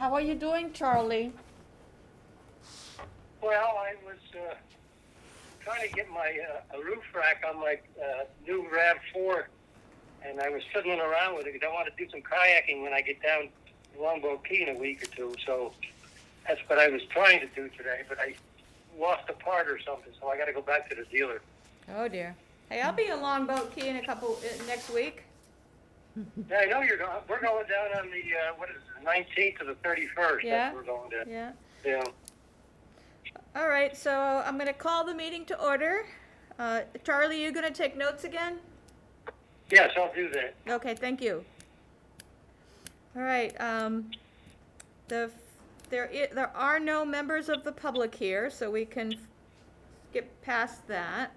How are you doing, Charlie? Well, I was trying to get my a roof rack on my new RAV4, and I was fiddling around with it because I want to do some kayaking when I get down to Longboat Key in a week or two. So that's what I was trying to do today, but I lost a part or something, so I got to go back to the dealer. Oh dear. Hey, I'll be in Longboat Key in next week. Yeah, I know you're going. We're going down on the what is it, 19th to the 31st. Yeah. That's we're going to. Yeah. Yeah. All right, so I'm going to call the meeting to order. Charlie, you going to take notes again? Yes, I'll do that. Okay, thank you. All right, there are no members of the public here, so we can skip past that.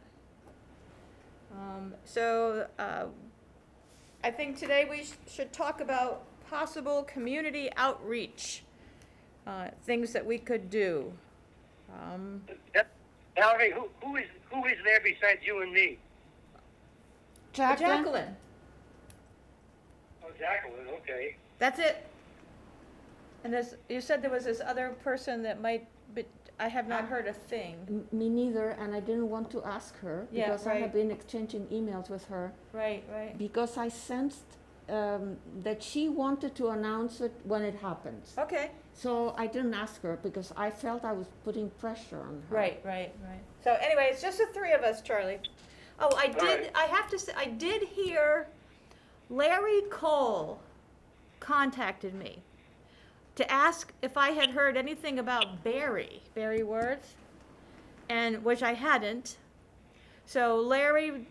I think today we should talk about possible community outreach, things that we could do. Valerie, who is there besides you and me? Jacqueline, Oh, Jacqueline. Okay. that's it. And you said there was this other person that might, but I have not heard a thing. Me neither, and I didn't want to ask her Yeah, because I right. have been exchanging emails with her Right, right. because I sensed that she wanted to announce it when it happens. Okay. So I didn't ask her because I felt I was putting pressure on her. Right. So anyway, it's just the three of us, Charlie. Oh, right. I have to say, I did hear Larry Cole contacted me to ask if I had heard anything about Barry Worth, and which I hadn't. So Larry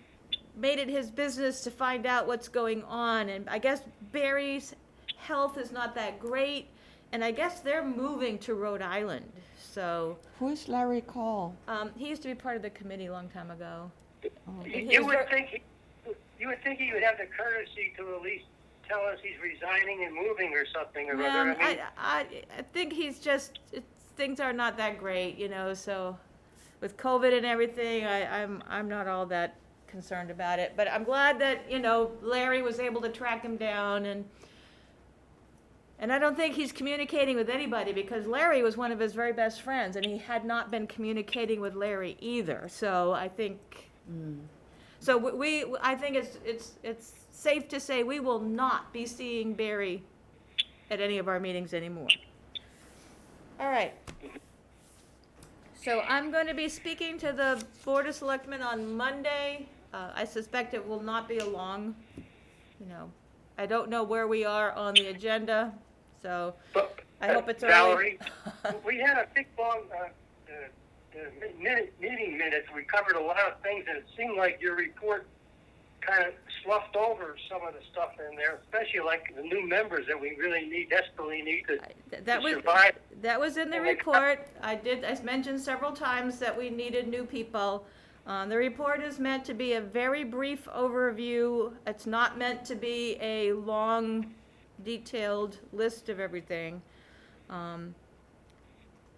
made it his business to find out what's going on, and I guess Barry's health is not that great, and I guess they're moving to Rhode Island. So Who is Larry Cole? he used to be part of the committee a long time ago. You would think he would have the courtesy to at least tell us he's resigning and moving or something or other. I mean, I think he's just things are not that great, So with COVID and everything, I'm not all that concerned about it. But I'm glad that Larry was able to track him down, and I don't think he's communicating with anybody because Larry was one of his very best friends, and he had not been communicating with Larry either. So I think. So I think it's safe to say we will not be seeing Barry at any of our meetings anymore. All right. So I'm going to be speaking to the Board of Selectmen on Monday. I suspect it will not be a long, I don't know where we are on the agenda, so but, I hope it's early. Valerie, we had a big long meeting minutes. We covered a lot of things, and it seemed like your report kind of sloughed over some of the stuff in there, especially like the new members that we really desperately need to survive. That was in the report. I mentioned several times that we needed new people. The report is meant to be a very brief overview. It's not meant to be a long, detailed list of everything. What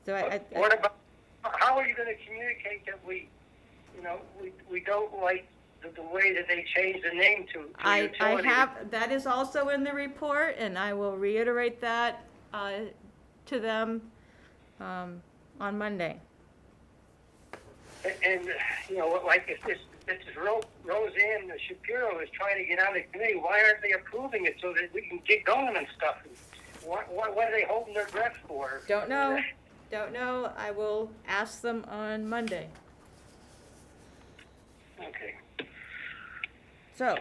about, how are you going to communicate that we don't like the way that they changed the name to utility? That is also in the report, and I will reiterate that to them on Monday. And like if this Roseanne Shapiro is trying to get on the committee, why aren't they approving it so that we can get going and stuff? What are they holding their breath for? Don't know. I will ask them on Monday. Okay. So,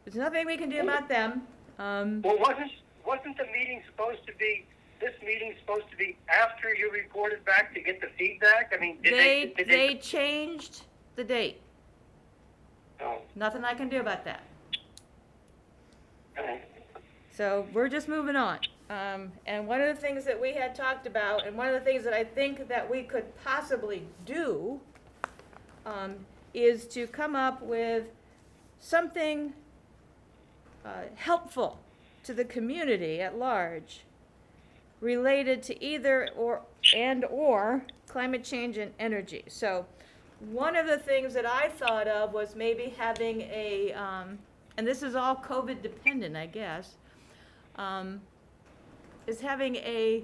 there's nothing we can do about them. Well, wasn't the meeting supposed to be? This meeting supposed to be after you reported back to get the feedback? I mean, did they changed the date. Oh. Nothing I can do about that. Okay. So we're just moving on. And one of the things that we had talked about, and one of the things that I think that we could possibly do, is to come up with something helpful to the community at large related to either or climate change and energy. So one of the things that I thought of was maybe having and this is all COVID dependent, I guess, is having a,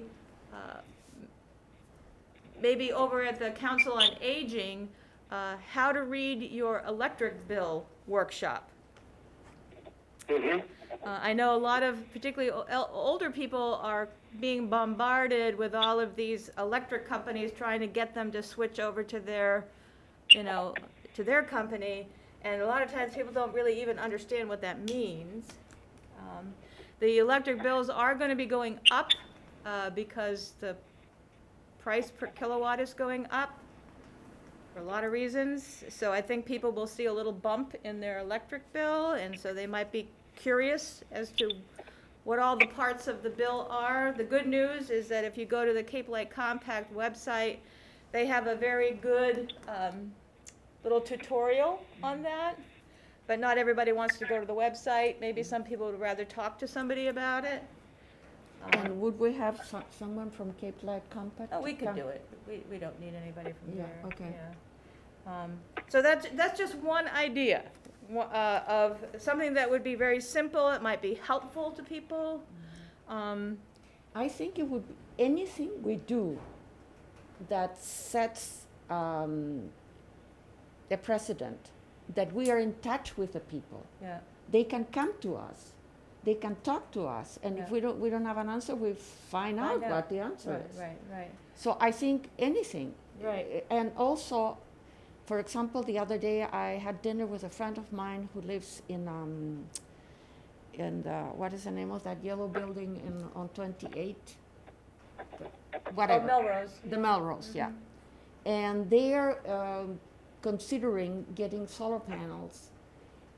maybe over at the Council on Aging, how to read your electric bill workshop. Mm-hmm. I know a lot of particularly older people are being bombarded with all of these electric companies trying to get them to switch over to their, to their company. And a lot of times people don't really even understand what that means. The electric bills are going to be going up because the price per kilowatt is going up for a lot of reasons. So I think people will see a little bump in their electric bill, and so they might be curious as to what all the parts of the bill are. The good news is that if you go to the Cape Light Compact website, they have a very good little tutorial on that. But not everybody wants to go to the website. Maybe some people would rather talk to somebody about it. And would we have someone from Cape Light Compact? Oh, we to could come? do it. We don't need anybody from Yeah, there. okay. Yeah. So that's just one idea of something that would be very simple. It might be helpful to people. I think it would be anything we do that sets the precedent, that we are in touch with the people. Yeah. They can come to us. They can talk to us, and Yeah. if we don't have an answer, we find out what the answer is. Right. So I think anything. Right. And also, for example, the other day I had dinner with a friend of mine who lives in what is the name of that yellow building on 28? Whatever. Oh, Melrose. The Melrose, yeah. And they're considering getting solar panels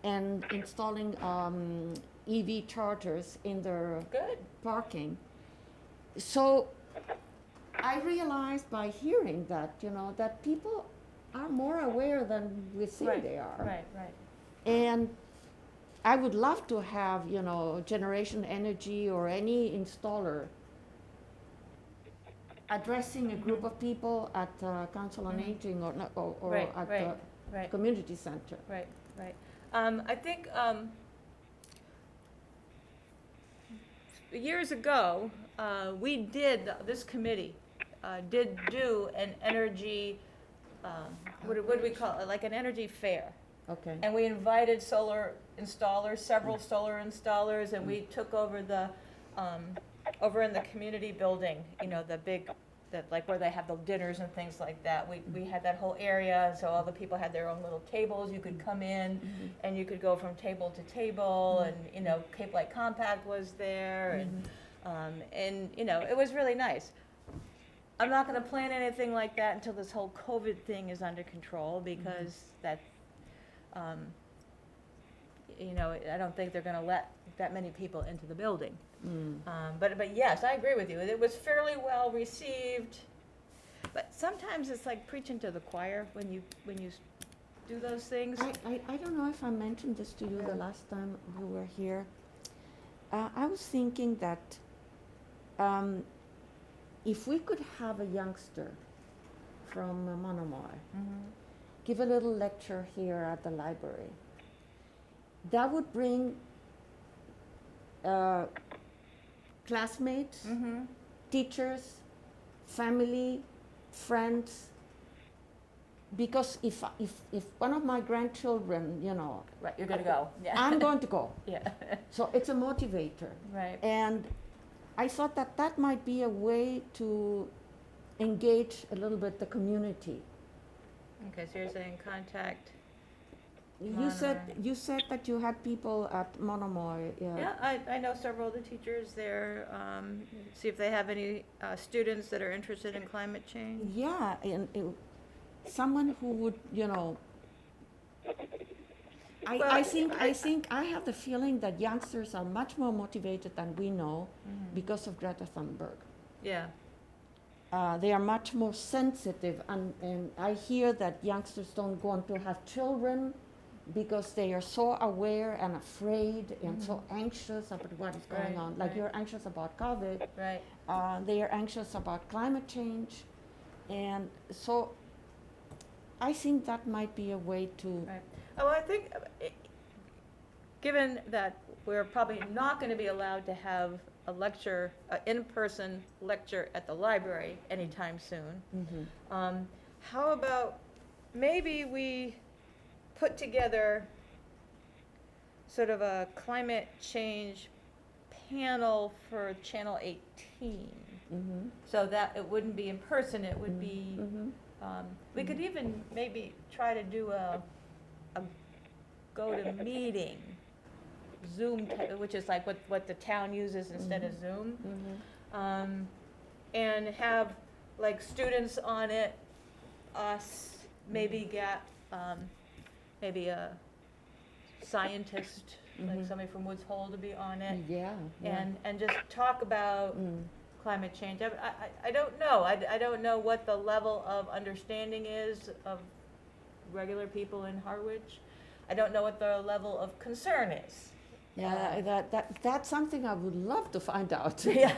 and installing EV chargers in their Good. parking. So I realized by hearing that, that people are more aware than we think they are. Right. And I would love to have, Generation Energy or any installer addressing a group of people at Council on Aging or at the Right. community center. Right. I think years ago, this committee did do an energy, what do we call it, like an energy fair. Okay. And we invited solar installers, several solar installers, and we took over over in the community building, the big, like where they have the dinners and things like that. We had that whole area, and so all the people had their own little tables. You could come in and you could go from table to table, and, Cape Light Compact was there, and it was really nice. I'm not going to plan anything like that until this whole COVID thing is under control, because I don't think they're going to let that many people into the building. But yes, I agree with you. It was fairly well received, but sometimes it's like preaching to the choir when you do those things. I don't know if I mentioned this to you the last time we were here. I was thinking that if we could have a youngster from Monomoy give a little lecture here at the library, that would bring classmates, teachers, family, friends. Because if one of my grandchildren, Right, you're gonna go. Yeah. I'm going to go. Yeah. So it's a motivator. Right. And I thought that might be a way to engage a little bit the community. Okay, so you're saying contact. You said that you had people at Monomoy. Yeah, I know several of the teachers there. See if they have any students that are interested in climate change. Yeah, and someone who would, I think I have the feeling that youngsters are much more motivated than we know because of Greta Thunberg. Yeah. They are much more sensitive, and I hear that youngsters don't want to have children because they are so aware and afraid and so anxious about what is going on. Like you're anxious about COVID. Right. They are anxious about climate change. And so I think that might be a way to... Right. Oh, well, I think, given that we're probably not going to be allowed to have a lecture, an in-person lecture at the library anytime soon. How about maybe we put together sort of a climate change panel for Channel 18, so that it wouldn't be in person, it would be, we could even maybe try to do a go-to-meeting Zoom, which is like what the town uses instead of Zoom. And have like students on it, us, maybe get, maybe a scientist, like somebody from Woods Hole to be on it. And just talk about climate change. I don't know. I don't know what the level of understanding is of regular people in Harwich. I don't know what the level of concern is. That's something I would love to find out. Yeah.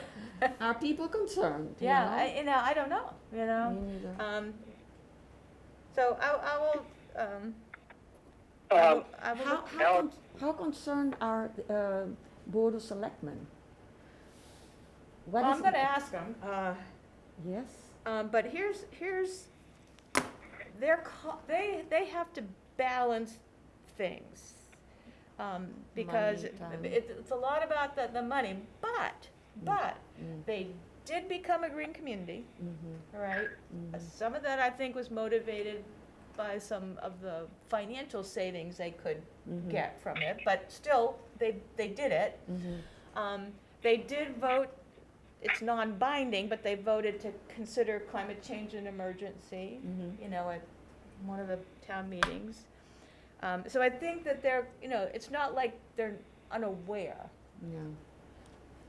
Are people concerned? Yeah, I don't know, Me neither. So I will, How concerned are Board of Selectmen? What well, is I'm gonna ask them, Yes. but here's, they have to balance things. Because Money, time. it's a lot about the money, but they did become a green community, right? Some of that I think was motivated by some of the financial savings they could get from it, but still, they did it. They did vote, it's non-binding, but they voted to consider climate change an emergency, at one of the town meetings. So I think that they're, it's not like they're unaware,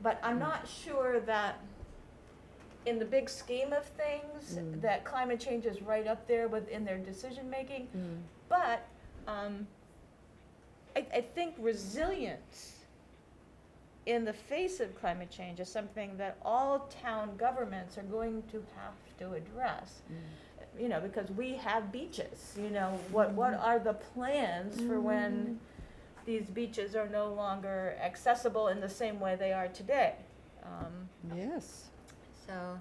but I'm not sure that in the big scheme of things, that climate change is right up there within their decision-making. But I think resilience in the face of climate change is something that all town governments are going to have to address. Because we have beaches, what are the plans for when these beaches are no longer accessible in the same way they are today? Yes. So.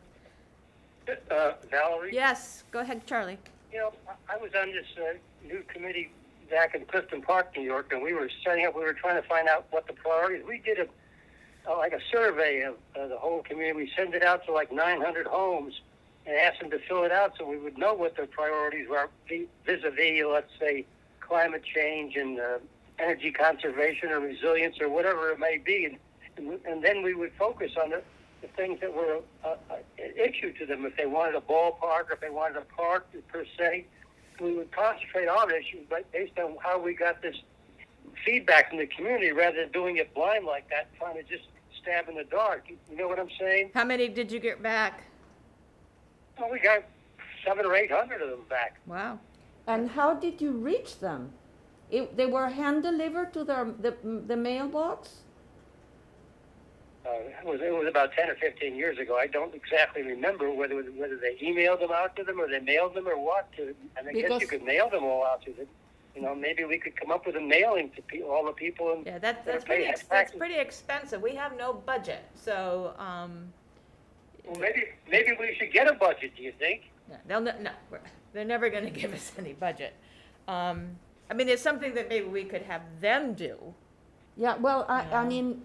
Valerie? Yes, go ahead, Charlie. I was on this new committee back in Clifton Park, New York, and we were trying to find out what the priorities. We did a survey of the whole community. We sent it out to like 900 homes and asked them to fill it out so we would know what their priorities were vis-a-vis, let's say, climate change and energy conservation or resilience or whatever it may be. And then we would focus on the things that were an issue to them. If they wanted a ballpark, or if they wanted a park per se, we would concentrate on issues based on how we got this feedback from the community rather than doing it blind like that, trying to just stab in the dark. You know what I'm saying? How many did you get back? Well, we got 700 or 800 of them back. Wow. And how did you reach them? They were hand-delivered to the mailbox? It was about 10 or 15 years ago. I don't exactly remember whether they emailed them out to them or they mailed them or what. And I guess you could mail them all out to them. Maybe we could come up with a mailing to all the people. Yeah, that's pretty expensive. We have no budget, so. Well, maybe we should get a budget. Do you think? No, they're never going to give us any budget. It's something that maybe we could have them do. Yeah, well, I mean,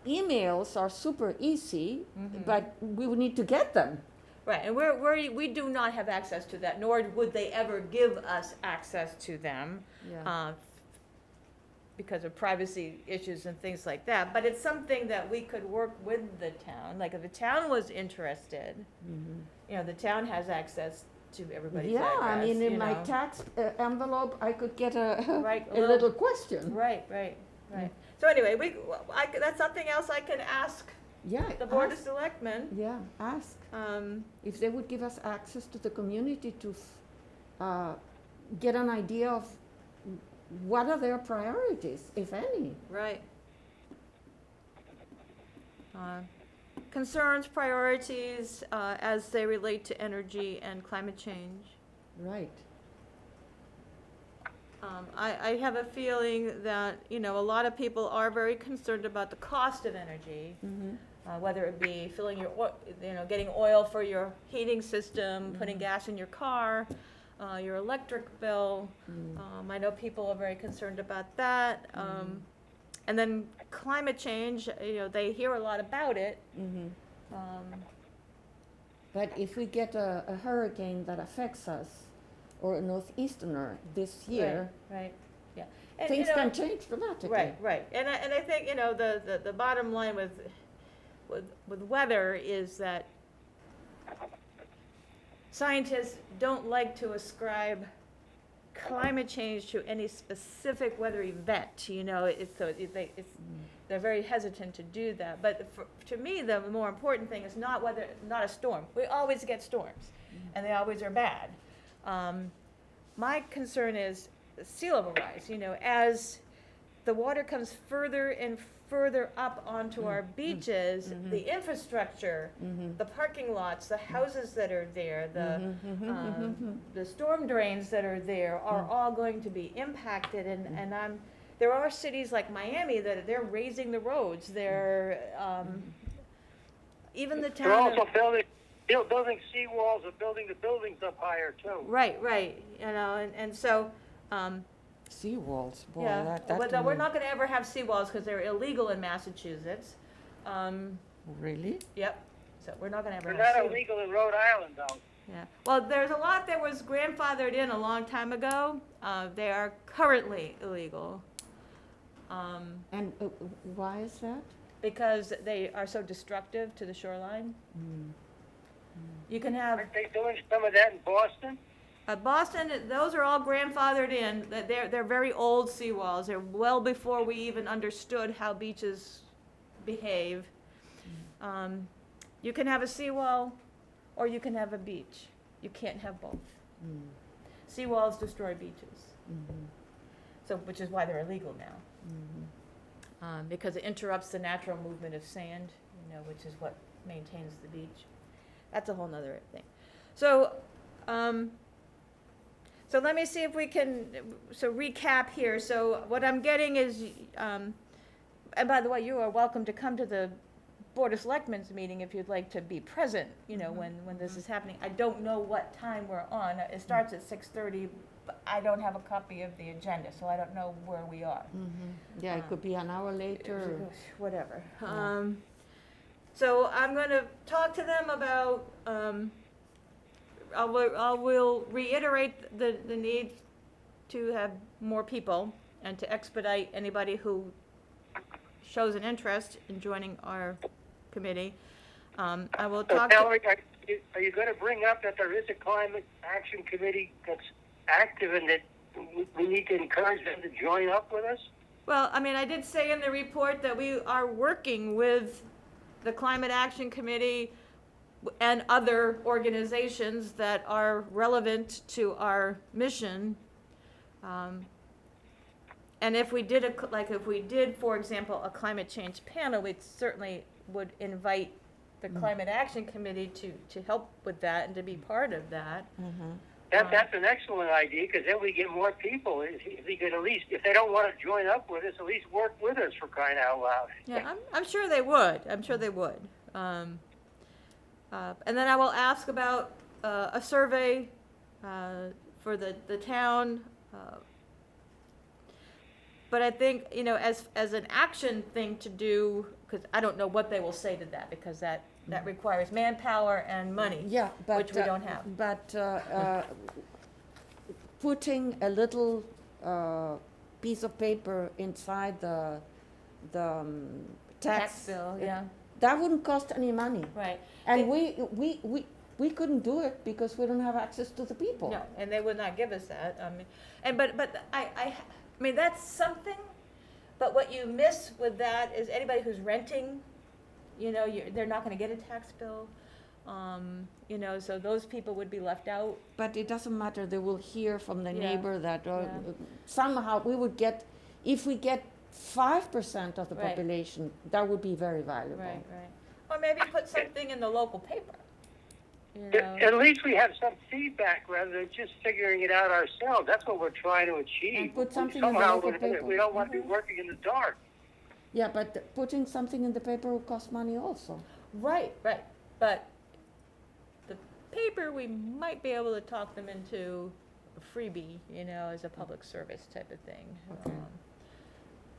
emails are super easy, but we would need to get them. Right, and we do not have access to that, nor would they ever give us access to them. Because of privacy issues and things like that. But it's something that we could work with the town. Like if the town was interested, the town has access to everybody's address. Yeah, I mean, in my tax envelope, I could get a a little question. Right. So anyway, that's something else I can ask the Board of Selectmen. Yeah, ask if they would give us access to the community to get an idea of what are their priorities, if any. Right. Concerns, priorities as they relate to energy and climate change. Right. I have a feeling that, you know, a lot of people are very concerned about the cost of energy, whether it be filling your, you know, getting oil for your heating system, putting gas in your car, your electric bill. I know people are very concerned about that. And then climate change, you know, they hear a lot about it. But if we get a hurricane that affects us, or a northeasterner this year, Right, yeah. And, things you know, can change dramatically. Right. And I think, you know, the bottom line with weather is that scientists don't like to ascribe climate change to any specific weather event, you know, they're very hesitant to do that. But to me, the more important thing is not a storm. We always get storms, and they always are bad. My concern is sea level rise, you know, as the water comes further and further up onto our beaches, the infrastructure, the parking lots, the houses that are there, the storm drains that are there are all going to be impacted. And there are cities like Miami that they're raising the roads. They're even the town. They're also building seawalls and building the buildings up higher too. Right. You know, and so. Seawalls, boy, Yeah, that but to we're me- not gonna ever have seawalls because they're illegal in Massachusetts. Really? Yep, so we're not gonna ever They're have not seawalls. illegal in Rhode Island though. Yeah, well, there's a lot that was grandfathered in a long time ago. They are currently illegal. And why is that? Because they are so destructive to the shoreline. You can have, Aren't they doing some of that in Boston? Boston, those are all grandfathered in. They're very old seawalls. They're well before we even understood how beaches behave. You can have a seawall or you can have a beach. You can't have both. Seawalls destroy beaches. So, which is why they're illegal now. Because it interrupts the natural movement of sand, you know, which is what maintains the beach. That's a whole nother thing. So, so let me see if we can, recap here. So what I'm getting is, and by the way, you are welcome to come to the Board of Selectmen's meeting if you'd like to be present, you know, when this is happening. I don't know what time we're on. It starts at 6:30, but I don't have a copy of the agenda, so I don't know where we are. Yeah, it could be an hour later. Whatever. Yeah. So I'm gonna talk to them about, I will reiterate the need to have more people and to expedite anybody who shows an interest in joining our committee. I will So talk to, Valerie, are you going to bring up that there is a climate action committee that's active and that we need to encourage them to join up with us? well, I mean, I did say in the report that we are working with the Climate Action Committee and other organizations that are relevant to our mission. And if we did, for example, a climate change panel, we certainly would invite the Climate Action Committee to help with that and to be part of that. That's an excellent idea, because then we get more people. If we could at least, if they don't want to join up with us, at least work with us, for crying out loud. Yeah, I'm sure they would. And then I will ask about a survey for the town. But I think, you know, as an action thing to do, because I don't know what they will say to that, because that requires manpower and money. Yeah, but. Which we don't have. But putting a little piece of paper inside the Tax bill, yeah, that wouldn't cost any money. right. And we couldn't do it because we don't have access to the people. No, and they would not give us that. But I mean, that's something, but what you miss with that is anybody who's renting, you know, they're not gonna get a tax bill. You know, so those people would be left out. But it doesn't matter, they will hear from the Yeah, neighbor that yeah. somehow we would get, if we get 5% of the Right. population, that would be very valuable. Right. Or maybe put something in the local paper. you But know. at least we have some feedback rather than just figuring it out ourselves. That's what we're trying to achieve. And put something in the Somehow local paper. we don't want to be working in the dark. Yeah, but putting something in the paper will cost money also. Right, right, but the paper, we might be able to talk them into a freebie, you know, as a public service type of thing. Okay.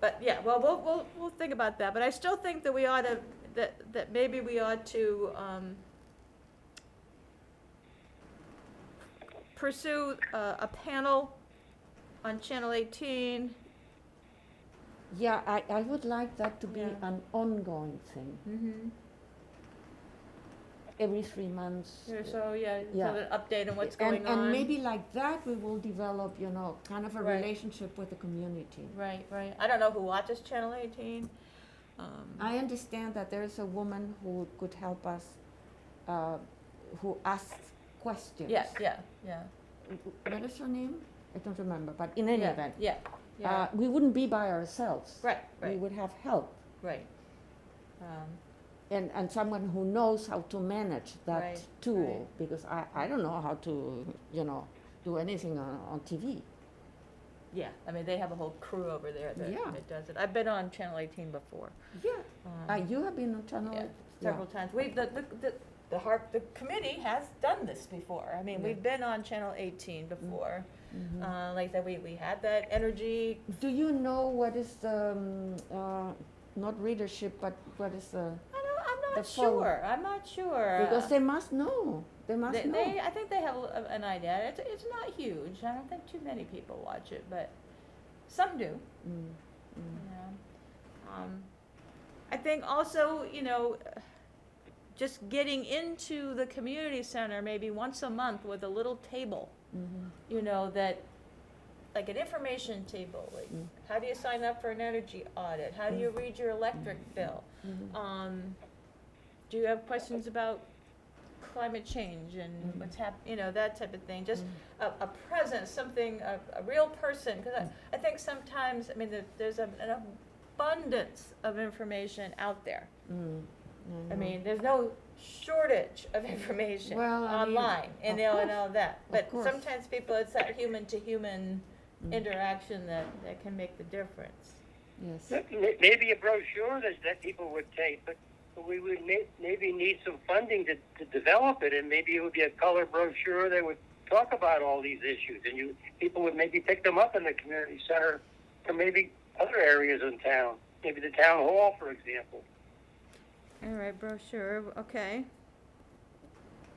But yeah, well, we'll think about that, but I still think that we ought to, that maybe we ought to, pursue a panel on Channel 18. Yeah, I would like that to be Yeah. an ongoing thing. Mm-hmm. Every 3 months. So, yeah, Yeah. so an update on what's and, going on. and maybe like that we will develop, you know, kind of a Right. relationship with the community. Right, right. I don't know who watches Channel 18. I understand that there is a woman who could help us, who asks questions. Yeah, yeah, yeah. What is her name? I don't remember, but in any Yeah, event, yeah, yeah. we wouldn't be by ourselves. Right, We right, would have help. right. And someone who knows how to manage that Right, tool, right. because I don't know how to, you know, do anything on TV. Yeah, I mean, they have a whole crew over there that, Yeah. that does it. I've been on Channel 18 before. Yeah. Um, You have been on channel. yeah, eight? several times. The committee has done this before. I mean, Yeah. we've been on Channel 18 before. Mhm. Like I said, we had that energy. Do you know what is the, not readership, but what is the, I'm The not phone. sure. I'm not sure. because they must know. They must know. I think they have an idea. It's not huge. I don't think too many people watch it, but some do. Mm, You know. I think also, you know, just getting into the community center maybe once a month with a little table, mhm. you know, that, like an information table, like Mm. how do you sign up for an energy audit? How do you read your electric bill? Mhm. Do you have questions about climate change and Mhm. what's you know, that type of thing? Just a presence, something, a real person, because I think sometimes, I mean, there's an abundance of information out there. Mm. I mean, there's no shortage of information Well, I mean, online and, of you know, and course, all that. But course. sometimes people, it's that human-to-human Mm. interaction that can make the difference. Yes. Maybe a brochure that people would take, but we would maybe need some funding to develop it, and maybe it would be a color brochure that would talk about all these issues, and people would maybe pick them up in the community center, or maybe other areas in town, maybe the town hall, for example. All right, brochure, okay.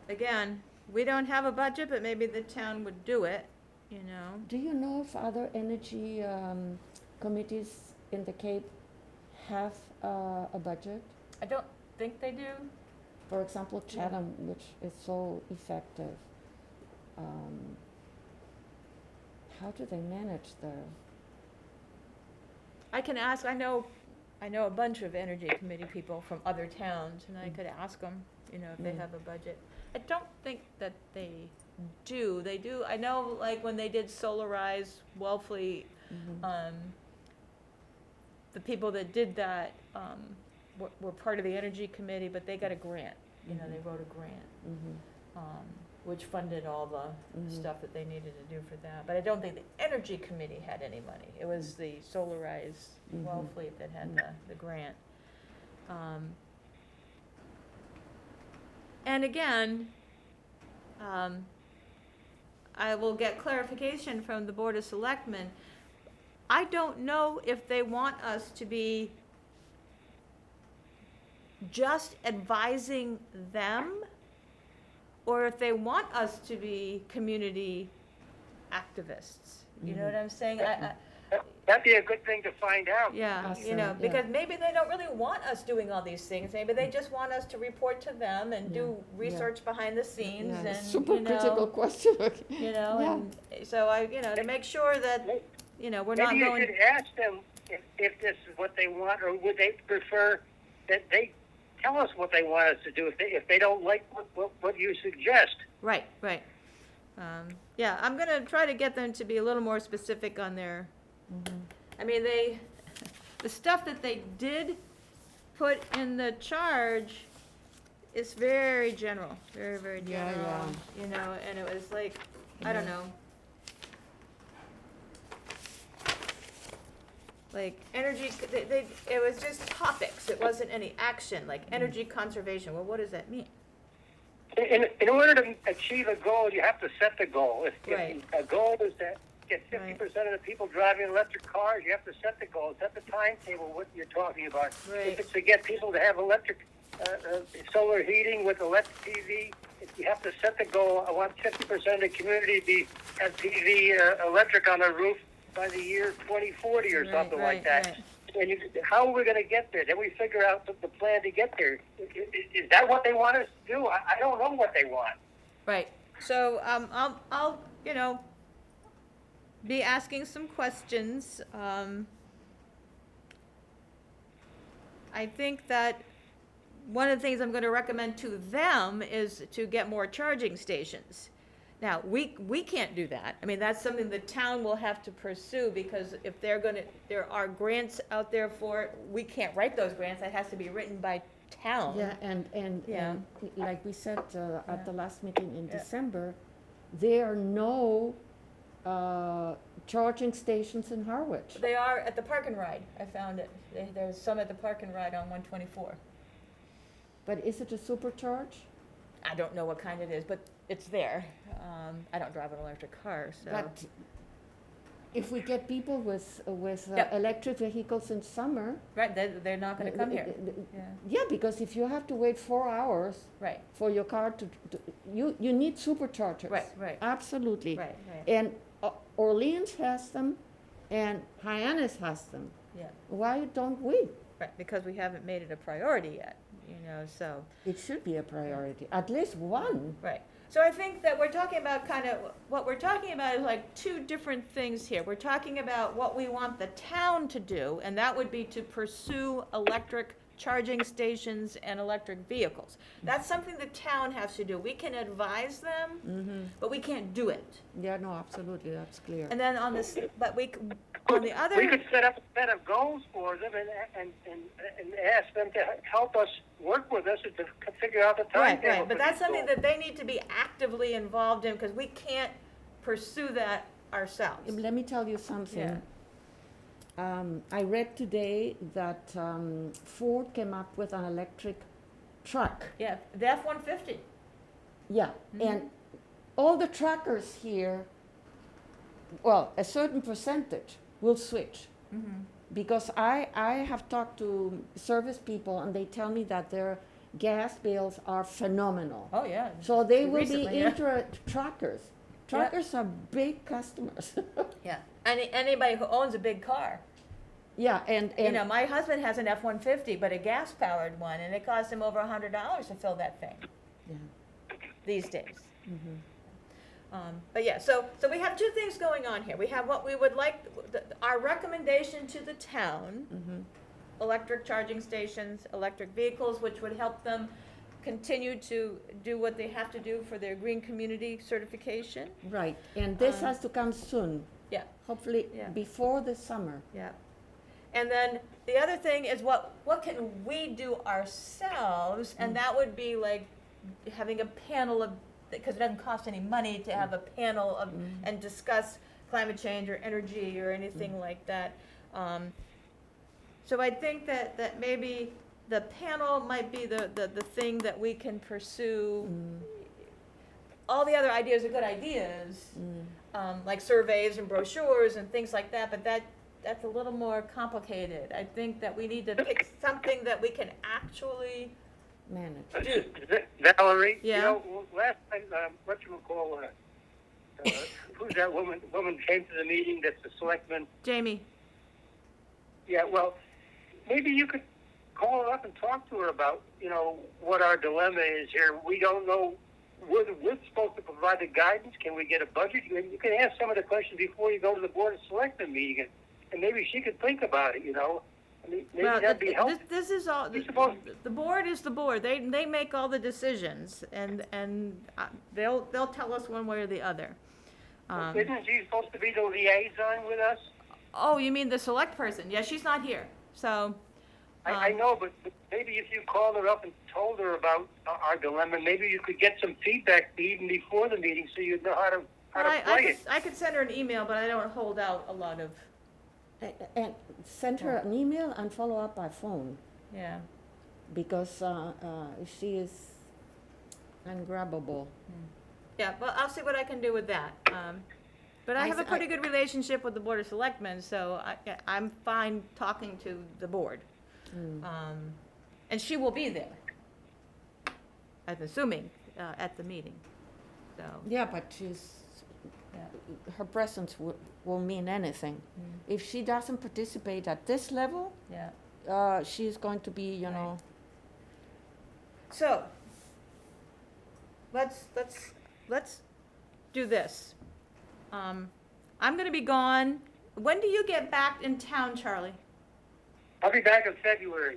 Again, we don't have a budget, but maybe the town would do it, you know? Do you know if other energy committees in the Cape have a budget? I don't think they do. For example, Chatham, which is so effective. How do they manage I can ask, I know a bunch of energy committee people from other towns, and I could ask them, you know, if they Mm. have a budget. I don't think that they do. They do, I know, like, when they did Solarize Wellfleet, the people that did that, were part of the energy committee, but they got a grant, you know, they wrote a grant, which funded all the stuff that they needed to do for that. But I don't think the energy committee had any money. It was the Solarize Wellfleet that had the grant. And again, I will get clarification from the Board of Selectmen. I don't know if they want us to be just advising them, or if they want us to be community activists. You know what I'm saying? That'd be a good thing to find out. Yeah, you Awesome, know, yeah. because maybe they don't really want us doing all these things. Maybe they just want us to report to them and do Yeah. research behind the scenes Yeah, and, super you know, critical question. you know, Yeah. and so to make sure that, you know, we're not Maybe you going. should ask them if this is what they want, or would they prefer that they tell us what they want us to do if they don't like what you suggest. Right, right. Yeah, I'm gonna try to get them to be a little more specific on their, I mean, the stuff that they did put in the charge it's very general, very, very Yeah, general, you know, and it was like, I don't know. Like energy, it was just topics, it wasn't any action, like energy conservation, well, what does that mean? In order to achieve a goal, you have to set the goal. If Right. a goal is to get 50% of the people driving electric cars, you have to set the goal, set the timetable, what you're talking about. Right. If it's to get people to have electric, solar heating with electric PV, you have to set the goal. I want 50% of the community to have PV electric on their roof by the year 2040 or Right, something like that. right. And how are we going to get there? Then we figure out the plan to get there. Is that what they want us to do? I don't know what they want. Right, so, I'll, you know, be asking some questions, I think that one of the things I'm gonna recommend to them is to get more charging stations. Now, we can't do that. I mean, that's something the town will have to pursue, because if they're gonna, there are grants out there for it, we can't write those grants, that has to be written by town. Yeah, and Yeah. like we said Yeah. at the last meeting in Yeah. December, there are no charging stations in Harwich. They are at the Park and Ride, I found it. There's some at the Park and Ride on 124. But is it a supercharge? I don't know what kind it is, but it's there. I don't drive an electric car, so. But if we get people with Yep. electric vehicles in summer. Right, they're not gonna come here. Yeah, Yeah, because if you have to wait 4 hours right, for your car you need superchargers. right. Absolutely. Right, right, And Orleans has them, and Hyannis has them. yeah, Why don't we? right, because we haven't made it a priority yet, you know, so, It should be a priority, at least one. right. So I think that we're talking about what we're talking about is like two different things here. We're talking about what we want the town to do, and that would be to pursue electric charging stations and electric vehicles. That's something the town has to do. We can advise them, but we can't do it. Yeah, no, absolutely, that's clear. And then on this, but on the other. We could set up a set of goals for them and ask them to help us work with us to figure out the Right, timetable. right, but that's something that they need to be actively involved in, because we can't pursue that ourselves. Let me tell you something. Yeah. I read today that Ford came up with an electric truck. Yeah, the F-150. Yeah, and all the truckers here, well, a certain percentage will switch. Because I have talked to service people, and they tell me that their gas bills are phenomenal. Oh, yeah. So they will Recently, be yeah. into truckers. Truckers are big customers. Yeah, anybody who owns a big car. Yeah, and You know, my husband has an F-150, but a gas-powered one, and it costs him over $100 to fill that thing yeah. these days. But yeah, so we have two things going on here. We have what we would like, our recommendation to the town, electric charging stations, electric vehicles, which would help them continue to do what they have to do for their green community certification. Right, and this has to come soon, Yeah, hopefully Yeah. before the summer. yeah. And then the other thing is what can we do ourselves? And that would be like having a panel of, because it doesn't cost any money to have a panel of, and discuss climate change or energy or anything like that. So I think that maybe the panel might be the thing that we can pursue. All the other ideas are good ideas, like surveys and brochures and things like that, but that's a little more complicated. I think that we need to pick something that we can actually Manage. Valerie, Yeah. you know, last time, whatchamacall, who's that woman came to the meeting that's the selectman? Jamie. Yeah, well, maybe you could call her up and talk to her about, you know, what our dilemma is here. We don't know whether we're supposed to provide the guidance. Can we get a budget? You can ask some of the questions before you go to the Board of Selectmen meeting, and maybe she could think about it, you know. I mean, maybe Well, that'd be helpful. this is all, You're supposed- the board is the board. They make all the decisions, and they'll tell us one way or the other. Isn't she supposed to be the liaison with us? Oh, you mean the select person? Yeah, she's not here. So, I know, but maybe if you called her up and told her about our dilemma, maybe you could get some feedback even before the meeting, so you'd know how to play it. I could send her an email, but I don't hold out a lot of, And send her an email and follow up by phone, yeah. because she is ungrabbable. Yeah, well, I'll see what I can do with that. But I have a pretty good relationship with the Board of Selectmen, so I'm fine talking to the board. And she will be there, I'm assuming, at the meeting, so. Yeah, but she's, her presence will mean anything. If she doesn't participate at this level, Yeah. she's going to be, you know. So, let's do this. I'm gonna be gone. When do you get back in town, Charlie? I'll be back in February.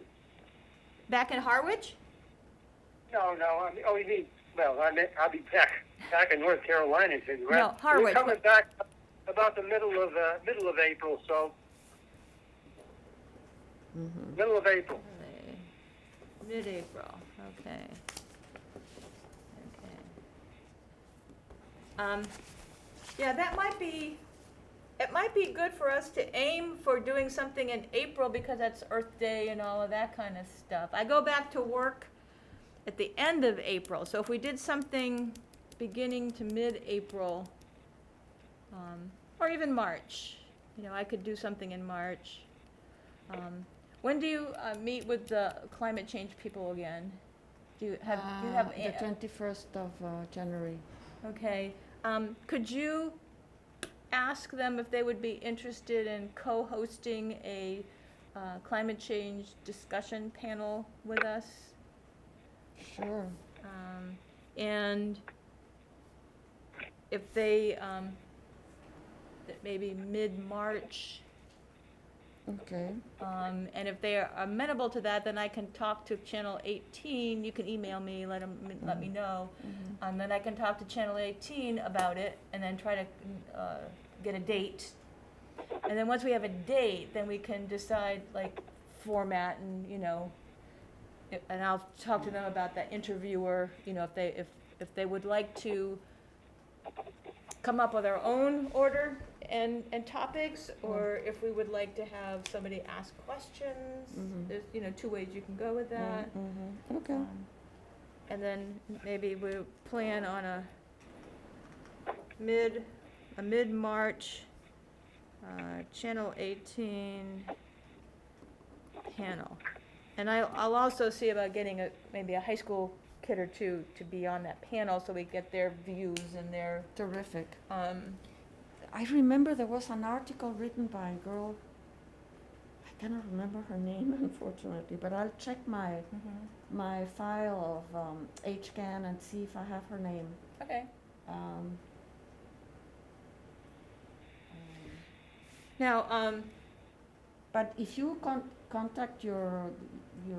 Back in Harwich? No, I mean, you mean, well, I'll be back in North Carolina in February. No, Harwich. We're coming back about the middle of April, so middle of April. Mid-April, okay. Yeah, it might be good for us to aim for doing something in April because that's Earth Day and all of that kind of stuff. I go back to work at the end of April, so if we did something beginning to mid-April, or even March, you know, I could do something in March. When do you meet with the climate change people again? Do you have The 21st of January. Okay. Could you ask them if they would be interested in co-hosting a climate change discussion panel with us? Sure. And if they, maybe mid-March, Okay. and if they are amenable to that, then I can talk to Channel 18. You can email me, let me know. Then I can talk to Channel 18 about it, and then try to get a date. And then once we have a date, then we can decide like format and, you know, and I'll talk to them about that interviewer. You know, if they would like to come up with our own order and topics, or if we would like to have somebody ask questions. There's, you know, 2 ways you can go with that. Okay. And then maybe we'll plan on a mid-March, Channel 18 panel. And I'll also see about getting maybe a high school kid or two to be on that panel, so we get their views and their, Terrific. I remember there was an article written by a girl, I cannot remember her name unfortunately, but I'll check my file of HCAN and see if I have her name. okay. Um, Now, But if you contact your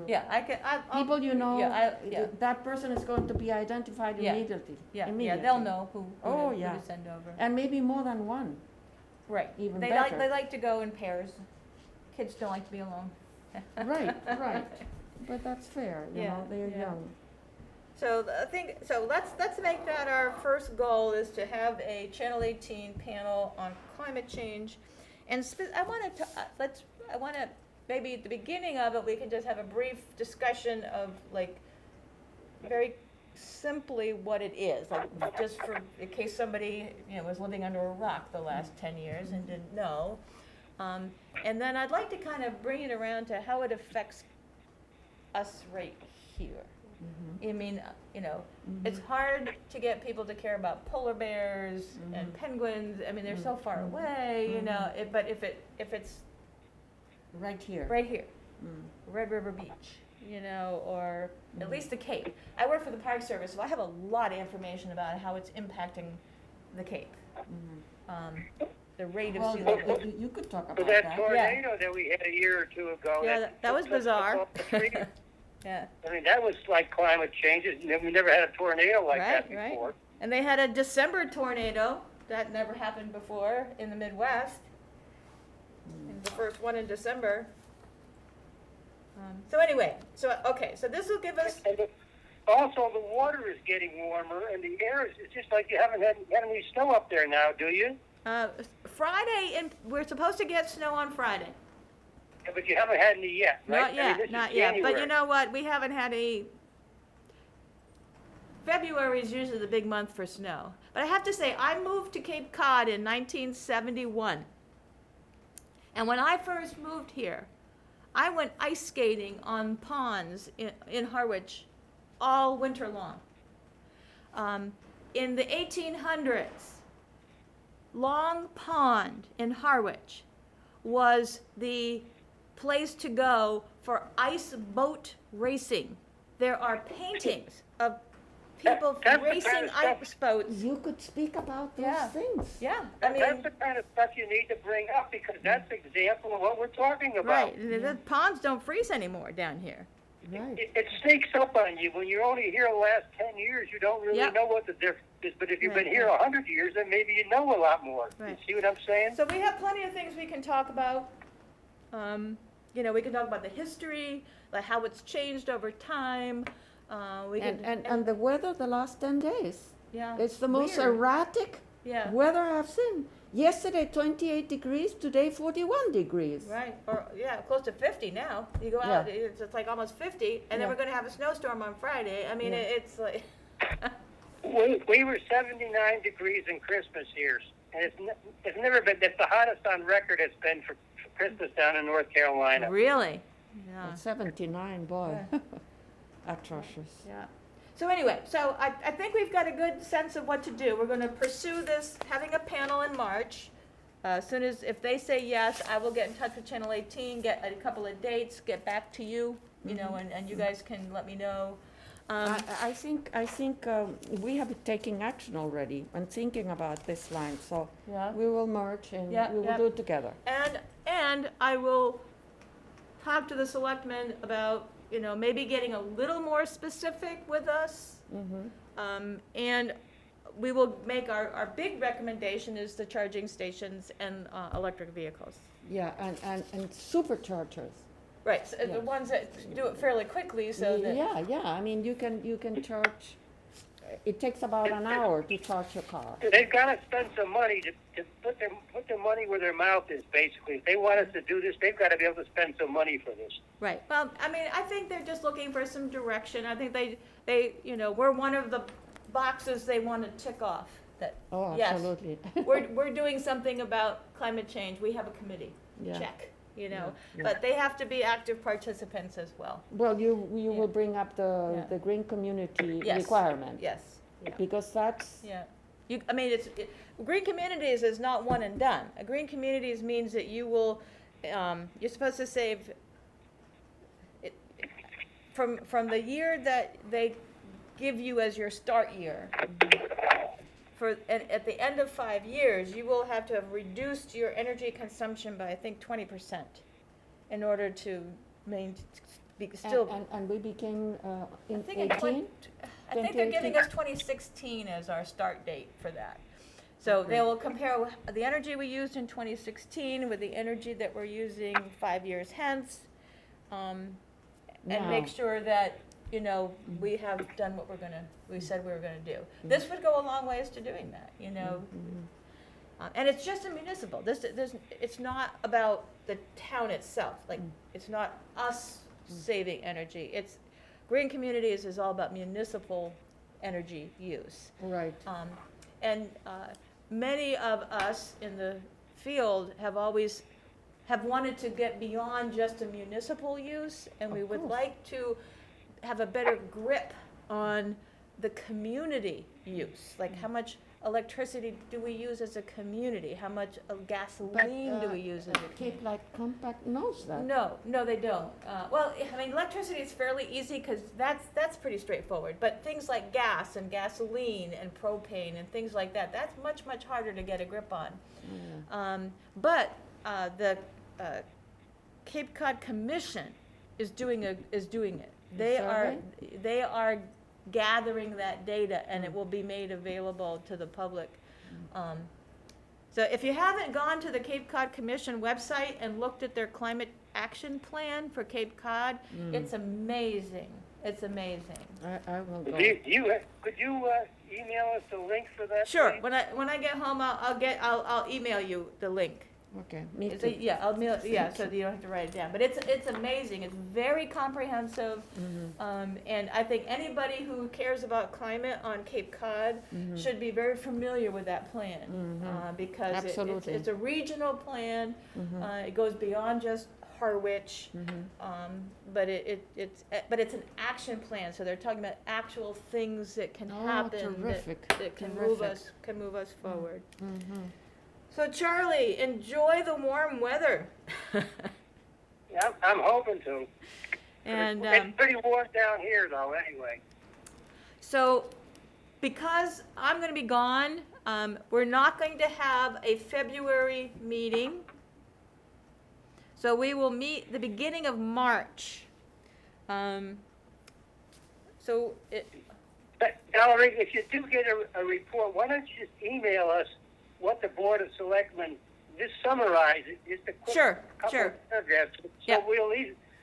yeah, I can, I'll. people you know, Yeah, that person is going to be identified Yeah. immediately. yeah, immediately. they'll know who Oh, to yeah. send over. And maybe more than one. Right. Even They better. like to go in pairs. Kids don't like to be alone. Right. But that's fair, you Yeah, know, they're yeah. young. So I think, so let's make that our first goal, is to have a Channel 18 panel on climate change. And I want to, maybe at the beginning of it, we can just have a brief discussion of, like, very simply what it is, like, just for, in case somebody, you know, was living under a rock the last 10 years and didn't know. And then I'd like to kind of bring it around to how it affects us right here. I mean, you know, it's hard to get people to care about polar bears and penguins. I mean, they're so far away, you know, but if it's Right here. right here, Red River Beach, you know, or at least the Cape. I work for the Park Service, so I have a lot of information about how it's impacting the Cape. The rate of Well, sea level. you could talk So about that that. tornado that we had a year or two ago. Yeah, that was bizarre. off the trees. Yeah. I mean, that was like climate change. We never had a tornado like that Right. before. And they had a December tornado that never happened before in the Midwest. And the first one in December. So anyway, okay, so this will give us, And also, the water is getting warmer, and the air is it's just like you haven't had any snow up there now, do you? Friday, and we're supposed to get snow on Friday. Yeah, but you haven't had any yet, right? Not yet, this is not yet, but January. you know what, we haven't had any, February is usually the big month for snow. But I have to say, I moved to Cape Cod in 1971. And when I first moved here, I went ice skating on ponds in Harwich all winter long. In the 1800s, Long Pond in Harwich was the place to go for ice boat racing. There are paintings of people That's the racing kind of stuff- ice boats. You could speak about those Yeah. things. Yeah, I That's mean, the kind of stuff you need to bring up because that's an example of what we're talking about. right, the ponds don't freeze anymore down here. Right. It sneaks up on you. When you're only here the last 10 years, you don't really Yep. know what the difference is. But if you've Right, been here right. 100 years, then maybe you know a lot more. Right. You see what I'm saying? So we have plenty of things we can talk about. We can talk about the history, like how it's changed over time. And the weather the last 10 days. Yeah. It's the most Weird. erratic Yeah. weather I've seen. Yesterday 28 degrees, today 41 degrees. Right, or, close to 50 now. You go out, it's like almost 50, and then Yeah. we're gonna have a snowstorm on Friday. I mean, Yeah. it's like, We were 79 degrees in Christmas here, and it's never been. It's the hottest on record it's been for Christmas down in North Carolina. really? Yeah. At 79, boy. Atrocious. Yeah. So anyway, I think we've got a good sense of what to do. We're gonna pursue this, having a panel in March. As soon as, if they say yes, I will get in touch with Channel 18, get a couple of dates, get back to you, and you guys can let me know. I think we have been taking action already and thinking about this line, so Yeah. we will merge and Yeah, we will yeah. do it together. And I will talk to the selectmen about, maybe getting a little more specific with us. And we will make our big recommendation is the charging stations and electric vehicles. Yeah, and superchargers. Right, so Yeah. the ones that do it fairly quickly so that. Yeah, I mean, you can charge, it takes about an hour to charge your car. They've got to spend some money to put their money where their mouth is. Basically, if they want us to do this, they've got to be able to spend some money for this. Right, well, I mean, I think they're just looking for some direction. I think they, we're one of the boxes they want to tick off. That Oh, yes, absolutely. we're doing something about climate change. We have a committee. Yeah. Check. Yeah. But they have to be active participants as well. Well, you Yeah. will bring up Yeah. the green community Yes. requirement. Yes. Yeah. Because that's, Yeah. Green communities is not one and done. A green communities means that you will, you're supposed to save, from the year that they give you as your start year, at the end of 5 years, you will have to have reduced your energy consumption by, I think, 20% in order to still. and we became in I think in 18? I think they're giving us 2016 as our start date for that. So they will compare the energy we used in 2016 with the energy that we're using 5 years hence, and make Now. sure that, we have done what we said we were gonna do. This would go a long ways to doing that, and it's just a municipal. It's not about the town itself. Like, it's not us saving energy. It's green communities is all about municipal energy use. Right. And many of us in the field have wanted to get beyond just a municipal use, and we Of would course. like to have a better grip on the community use. Like, how much electricity do we use as a community? How much gasoline do we use as a community? Cape Light Compact knows that. No, they don't. Well, I mean, electricity is fairly easy because that's pretty straightforward. But things like gas and gasoline and propane and things like that, that's much, much harder to get a grip on. But the Cape Cod Commission is doing it. Survey? They are gathering that data, and it will be made available to the public. So if you haven't gone to the Cape Cod Commission website and looked at their climate action plan for Cape Cod, it's amazing. It's amazing. I will go. Could you email us the link for that? Sure. please? When I get home, I'll email you the link. Okay, me It's too. yeah, I'll mail, yeah, so you don't have to write it down. But it's amazing. It's very comprehensive. And I think anybody who cares about climate on Cape Cod should be very familiar with that plan. Because Absolutely. it's a regional plan. It goes beyond just Harwich. But it's an action plan. So they're talking about actual things that can Oh, happen terrific, that can move terrific. us forward. So Charlie, enjoy the warm weather. Yeah, I'm hoping to. And It's pretty warm down here, though. Anyway. so, because I'm going to be gone, we're not going to have a February meeting. So we will meet the beginning of March. But, Valerie, if you do get a report, why don't you just email us what the Board of Selectmen, just summarize it, just a quick Sure, couple sure. of paragraphs, so Yeah.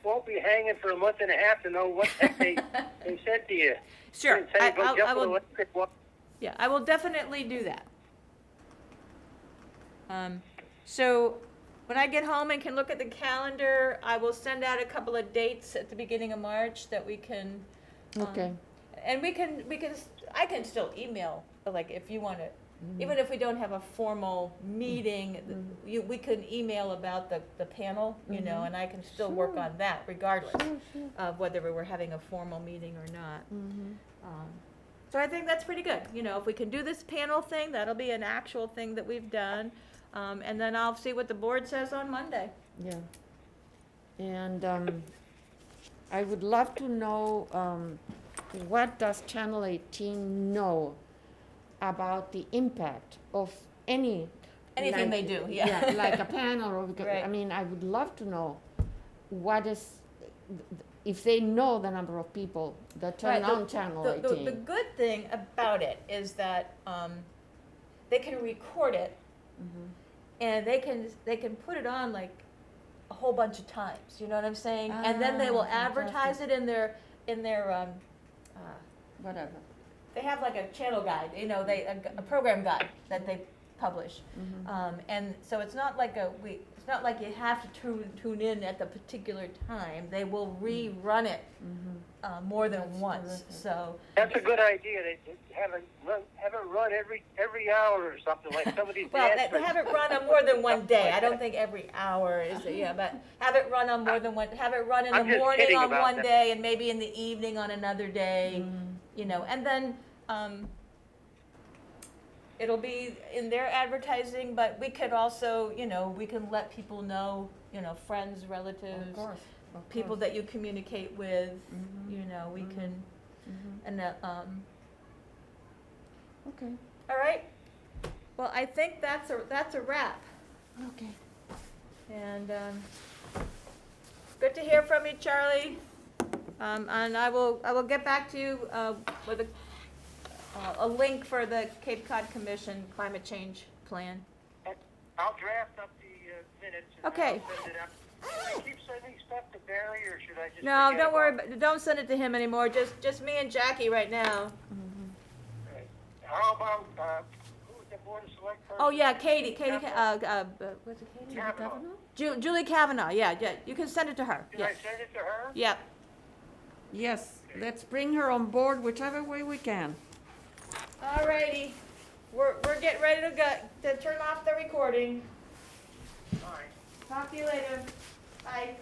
won't be hanging for a month and a half to know what the heck they said to you. Sure, And say, go jump I in the will. electric wa- Yeah, I will definitely do that. So when I get home and can look at the calendar, I will send out a couple of dates at the beginning of March that we can. Okay. And I can still email, like if you want to, even if we don't have a formal meeting, we can email about the panel, you know, and I can still work on that regardless of whether we were having a formal meeting or not. So I think that's pretty good. You know, if we can do this panel thing, that'll be an actual thing that we've done. And then I'll see what the board says on Monday. Yeah. And I would love to know what does Channel 18 know about the impact of anything Anything they do, yeah. like a panel or because, Right. I mean, I would love to know what is if they know the number of people that turn Right, on Channel 18. The good thing about it is that they can record it, and they can put it on like a whole bunch of times. You know what I'm saying? And then they will advertise it in their Whatever. they have like a channel guide. You know, a program guide that they publish, and so it's not like it's not like you have to tune in at the particular time. They will rerun it more than once. terrific. So That's a good idea. They have it run every hour or something like some of these well, dance have it run on more than one day. I don't think every hour is but have it run on more than one. Have it run in I'm the just morning kidding on about one that. day and maybe in the evening on another day. You know, and then it'll be in their advertising, but we could also, you know, we can let people know, you know, friends, relatives, Of course. Of people course. that you communicate with, you know, we can, and Okay. all right. Well, I think that's a wrap, Okay. and good to hear from you, Charlie. And I will get back to you with a link for the Cape Cod Commission climate change plan. I'll draft up the minutes and Okay. I'll send it up. Should I keep sending stuff to Barry or should I just No, forget don't worry. about Don't send it to him anymore. Just me and Jackie right now. it? How about, who's the Board of Select person? Oh yeah, Katie. Kavanaugh. What's it, Katie? Kavanaugh. Julie Kavanaugh. Yeah. You can send it to her. Should Yeah. I send it to her? Yep. Yes, let's bring her on board whichever way we can. Alrighty. We're getting ready to turn off the recording. All right. Talk to you later. Bye.